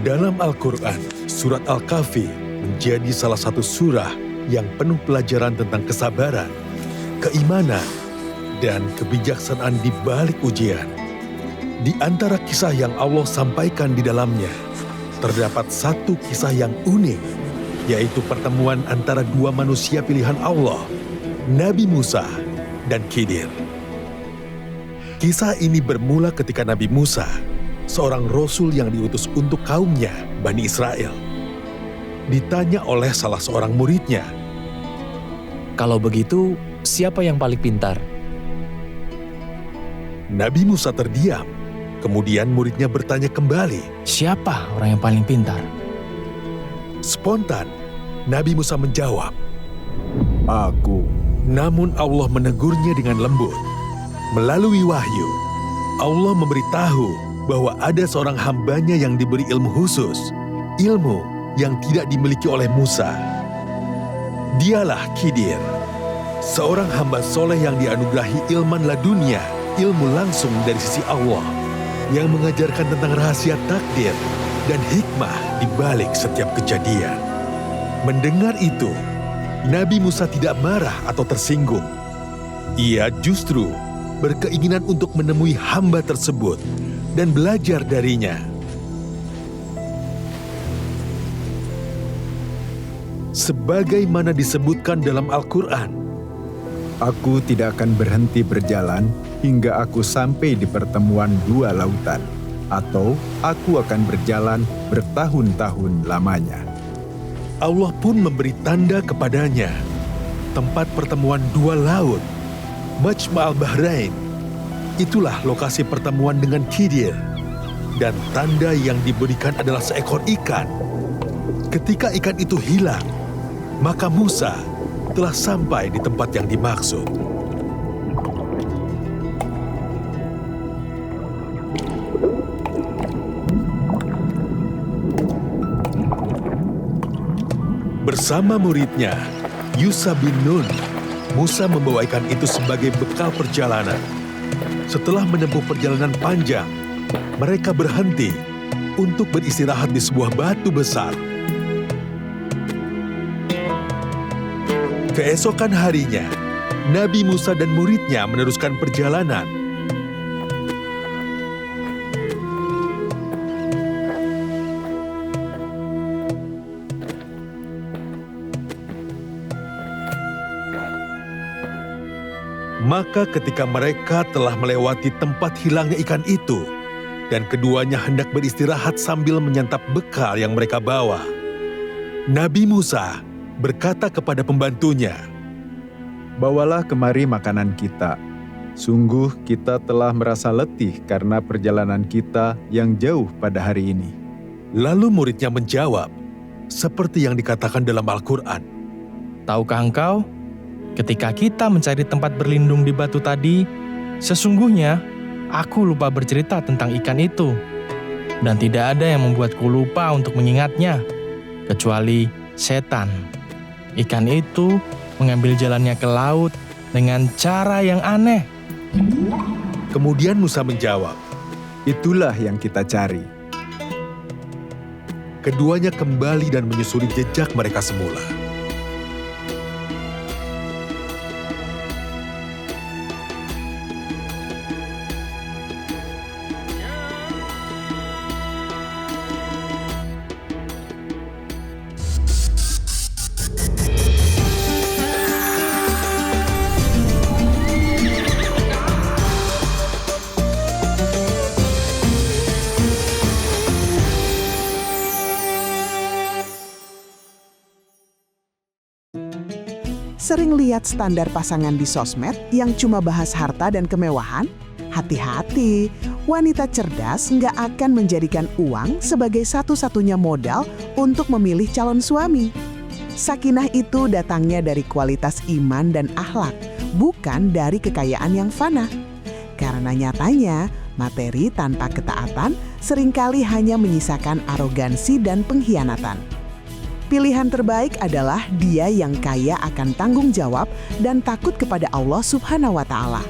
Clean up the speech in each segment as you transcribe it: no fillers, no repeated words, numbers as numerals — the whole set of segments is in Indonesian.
Dalam Al-Quran, surat Al-Kahfi menjadi salah satu surah yang penuh pelajaran tentang kesabaran, keimanan, dan kebijaksanaan di balik ujian. Di antara kisah yang Allah sampaikan di dalamnya, terdapat satu kisah yang unik, yaitu pertemuan antara dua manusia pilihan Allah, Nabi Musa dan Khidir. Kisah ini bermula ketika Nabi Musa, seorang rasul yang diutus untuk kaumnya, Bani Israel, ditanya oleh salah seorang muridnya, "Kalau begitu, siapa yang paling pintar?" Nabi Musa terdiam. Kemudian muridnya bertanya kembali, "Siapa orang yang paling pintar?" Spontan, Nabi Musa menjawab, "Aku." Namun Allah menegurnya dengan lembut. Melalui wahyu, Allah memberitahu bahwa ada seorang hambanya yang diberi ilmu khusus, ilmu yang tidak dimiliki oleh Musa. Dialah Khidir, seorang hamba soleh yang dianugerahi ilman ladunia, ilmu langsung dari sisi Allah, yang mengajarkan tentang rahasia takdir dan hikmah di balik setiap kejadian. Mendengar itu, Nabi Musa tidak marah atau tersinggung. Ia justru berkeinginan untuk menemui hamba tersebut dan belajar darinya. Sebagaimana disebutkan dalam Al-Quran, Aku tidak akan berhenti berjalan hingga aku sampai di pertemuan dua lautan, atau aku akan berjalan bertahun-tahun lamanya. Allah pun memberi tanda kepadanya, tempat pertemuan dua laut, Majma' al-Bahrain. Itulah lokasi pertemuan dengan Khidir, dan tanda yang diberikan adalah seekor ikan. Ketika ikan itu hilang, maka Musa telah sampai di tempat yang dimaksud. Bersama muridnya, Yusha bin Nun, Musa membawa ikan itu sebagai bekal perjalanan. Setelah menempuh perjalanan panjang, mereka berhenti untuk beristirahat di sebuah batu besar. Keesokan harinya, Nabi Musa dan muridnya meneruskan perjalanan. Maka ketika mereka telah melewati tempat hilangnya ikan itu, dan keduanya hendak beristirahat sambil menyantap bekal yang mereka bawa, Nabi Musa berkata kepada pembantunya, "Bawalah kemari makanan kita. Sungguh kita telah merasa letih karena perjalanan kita yang jauh pada hari ini." Lalu muridnya menjawab, seperti yang dikatakan dalam Al-Quran, "Tahukah engkau, ketika kita mencari tempat berlindung di batu tadi, sesungguhnya aku lupa bercerita tentang ikan itu. Dan tidak ada yang membuatku lupa untuk mengingatnya, kecuali setan. Ikan itu mengambil jalannya ke laut dengan cara yang aneh." Kemudian Musa menjawab, Itulah yang kita cari. keduanya kembali dan menyusuri jejak mereka semula. Sering lihat standar pasangan di sosmed yang cuma bahas harta dan kemewahan? Hati-hati, wanita cerdas nggak akan menjadikan uang sebagai satu-satunya modal untuk memilih calon suami. Sakinah itu datangnya dari kualitas iman dan akhlak, bukan dari kekayaan yang fana. Karena nyatanya, materi tanpa ketaatan seringkali hanya menyisakan arogansi dan pengkhianatan. Pilihan terbaik adalah dia yang kaya akan tanggung jawab dan takut kepada Allah Subhanahu wa Ta'ala.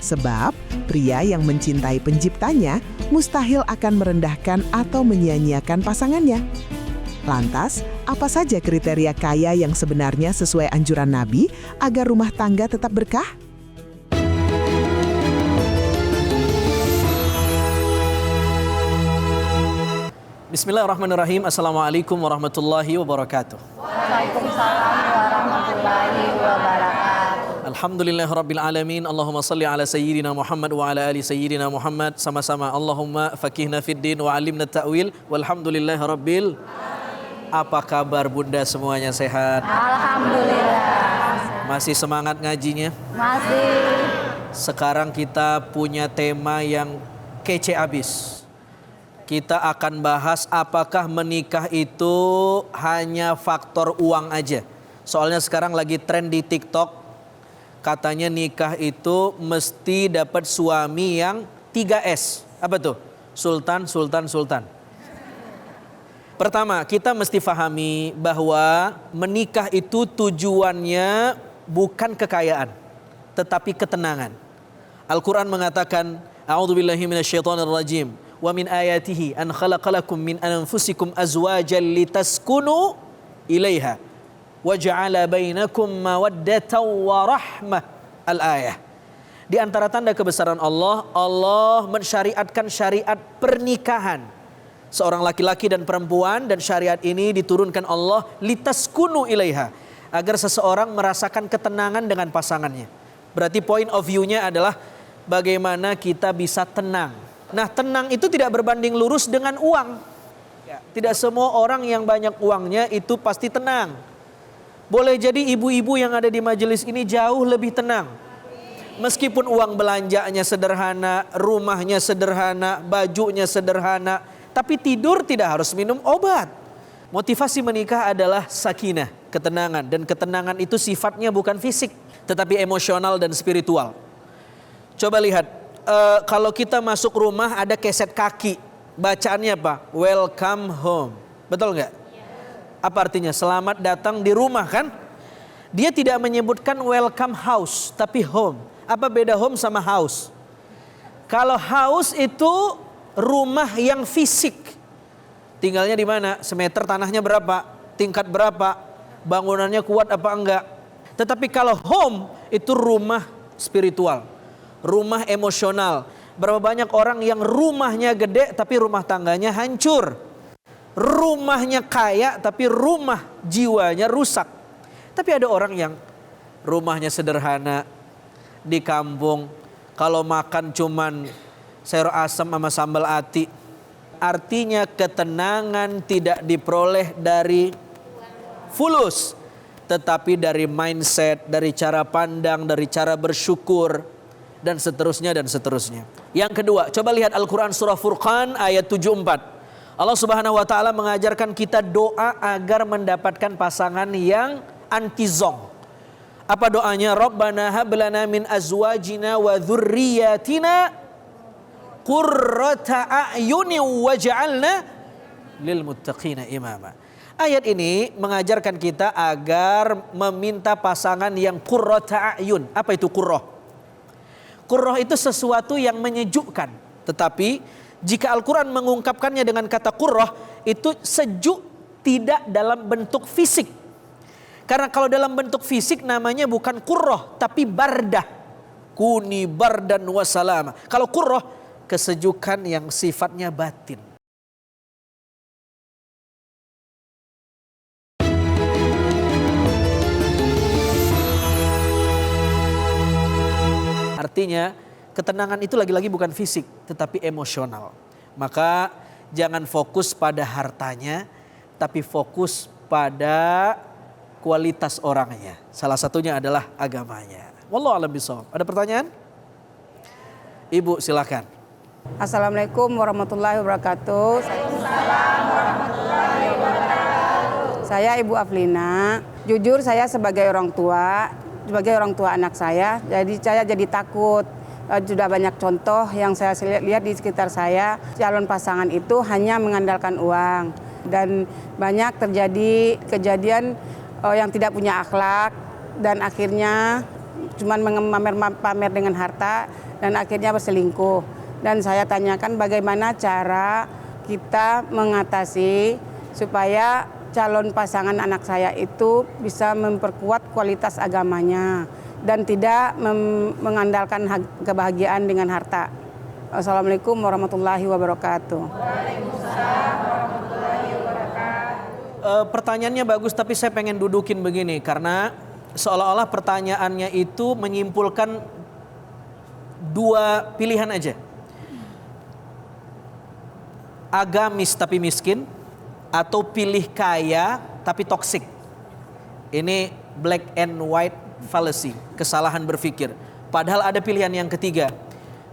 Sebab Pria yang mencintai penciptanya mustahil akan merendahkan atau menyia-nyiakan pasangannya. Lantas, apa saja kriteria kaya yang sebenarnya sesuai anjuran Nabi agar rumah tangga tetap berkah? Bismillahirrahmanirrahim. Assalamualaikum warahmatullahi wabarakatuh. Waalaikumsalam warahmatullahi wabarakatuh. Alhamdulillahirabbil alamin. Allahumma salli ala sayyidina Muhammad wa ala ali sayyidina Muhammad. Sama-sama Allahumma faqihna fid din wa 'allimna ta'wil. Walhamdulillahirabbil. Apa kabar Bunda, semuanya sehat? Alhamdulillah. Masih semangat ngajinya? Masih. Sekarang kita punya tema yang kece abis. Kita akan bahas apakah menikah itu hanya faktor uang aja. Soalnya sekarang lagi tren di TikTok, katanya nikah itu mesti dapat suami yang 3S. Apa tuh? Sultan, sultan, sultan. Pertama, kita mesti pahami bahwa menikah itu tujuannya bukan kekayaan, tetapi ketenangan. Al-Quran mengatakan, A'udzubillahi minasyaitonirrajim. Wa min ayatihi an khalaqalakum min anfusikum azwajan litaskunu ilaiha wa ja'ala bainakum mawaddatan wa rahmah. Al-ayah. Di antara tanda kebesaran Allah, Allah mensyariatkan syariat pernikahan seorang laki-laki dan perempuan, dan syariat ini diturunkan Allah litaskunu ilaiha, agar seseorang merasakan ketenangan dengan pasangannya. Berarti point of view-nya adalah bagaimana kita bisa tenang. Nah, tenang itu tidak berbanding lurus dengan uang. Tidak semua orang yang banyak uangnya itu pasti tenang. Boleh jadi ibu-ibu yang ada di majelis ini jauh lebih tenang. Meskipun uang belanjanya sederhana, rumahnya sederhana, bajunya sederhana, tapi tidur tidak harus minum obat. Motivasi menikah adalah sakinah, ketenangan. Dan ketenangan itu sifatnya bukan fisik, tetapi emosional dan spiritual. Coba lihat. Kalau kita masuk rumah ada keset kaki, bacaannya apa? Welcome home. Betul nggak? Apa artinya? Selamat datang di rumah kan? Dia tidak menyebutkan welcome house, tapi home. Apa beda home sama house? Kalau house itu rumah yang fisik. Tinggalnya di mana? Semeter tanahnya berapa? Tingkat berapa? Bangunannya kuat apa enggak? Tetapi kalau home itu rumah spiritual. Rumah emosional. Berapa banyak orang yang rumahnya gede tapi rumah tangganya hancur. Rumahnya kaya tapi rumah jiwanya rusak. Tapi ada orang yang rumahnya sederhana di kampung. Kalau makan cuman sayur asam sama sambal ati. Artinya ketenangan tidak diperoleh dari fulus, tetapi dari mindset, dari cara pandang, dari cara bersyukur, dan seterusnya dan seterusnya. Yang kedua, coba lihat Al-Quran surah Furqan ayat 74. Allah Subhanahu wa taala mengajarkan kita doa agar mendapatkan pasangan yang antizong. Apa doanya? Rabbana hab lana min azwajina wa dzurriyyatina qurrata a'yunin waj'alna lil muttaqina imama. Ayat ini mengajarkan kita agar meminta pasangan yang qurrata a'yun. Apa itu qurrah? Qurrah itu sesuatu yang menyejukkan. Tetapi jika Al-Quran mengungkapkannya dengan kata qurrah, itu sejuk tidak dalam bentuk fisik. Karena kalau dalam bentuk fisik namanya bukan qurrah, tapi bardah. Kuni bardan wassalama. Kalau qurrah, kesejukan yang sifatnya batin. Artinya ketenangan itu lagi-lagi bukan fisik tetapi emosional. Maka jangan fokus pada hartanya, tapi fokus pada kualitas orangnya. Salah satunya adalah agamanya. Wallahu a'lam bishawab. Ada pertanyaan? Ibu silakan. Assalamualaikum warahmatullahi wabarakatuh. Saya Ibu Aflina. Jujur saya sebagai orang tua anak saya, jadi takut. Sudah banyak contoh yang saya lihat di sekitar saya, calon pasangan itu hanya mengandalkan uang. Dan banyak terjadi kejadian yang tidak punya akhlak, dan akhirnya cuman pamer dengan harta dan akhirnya berselingkuh. Dan saya tanyakan bagaimana cara kita mengatasi supaya calon pasangan anak saya itu bisa memperkuat kualitas agamanya dan tidak mengandalkan kebahagiaan dengan harta. Assalamualaikum warahmatullahi wabarakatuh. Pertanyaannya bagus, tapi saya pengen dudukin begini karena seolah-olah pertanyaannya itu menyimpulkan dua pilihan aja. Agamis tapi miskin, atau pilih kaya tapi toksik. Ini black and white fallacy, kesalahan berpikir. Padahal ada pilihan yang ketiga.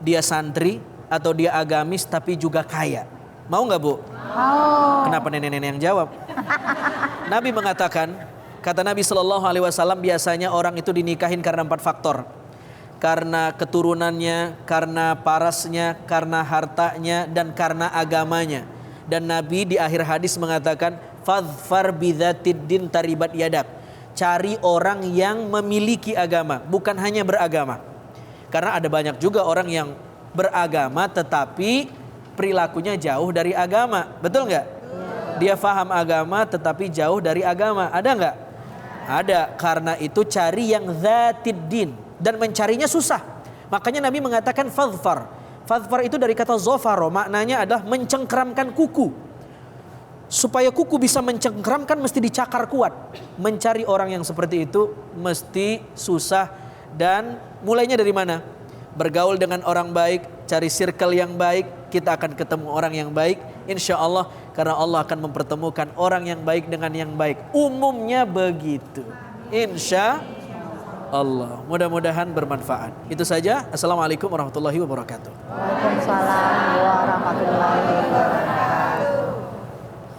Dia santri atau dia agamis tapi juga kaya. Mau nggak Bu? Mau. Kenapa nenek-nenek yang jawab? Nabi mengatakan, kata Nabi SAW, biasanya orang itu dinikahin karena 4 faktor. Karena keturunannya, karena parasnya, karena hartanya, dan karena agamanya. Dan Nabi di akhir hadis mengatakan, fadfar bidzatid din taribat yadak. Cari orang yang memiliki agama, bukan hanya beragama. Karena ada banyak juga orang yang beragama tetapi perilakunya jauh dari agama. Betul nggak? Dia faham agama tetapi jauh dari agama. Ada nggak? Ada. Karena itu cari yang dzatid din. Dan mencarinya susah. Makanya Nabi mengatakan fadfar. Fadfar itu dari kata zofaro. Maknanya adalah mencengkramkan kuku. Supaya kuku bisa mencengkramkan mesti dicakar kuat. Mencari orang yang seperti itu mesti susah. Dan mulainya dari mana? Bergaul dengan orang baik, cari circle yang baik, kita akan ketemu orang yang baik. Insya Allah, karena Allah akan mempertemukan orang yang baik dengan yang baik. Umumnya begitu. Insya Allah. Mudah-mudahan bermanfaat. Itu saja. Assalamualaikum warahmatullahi wabarakatuh. Waalaikumsalam warahmatullahi wabarakatuh.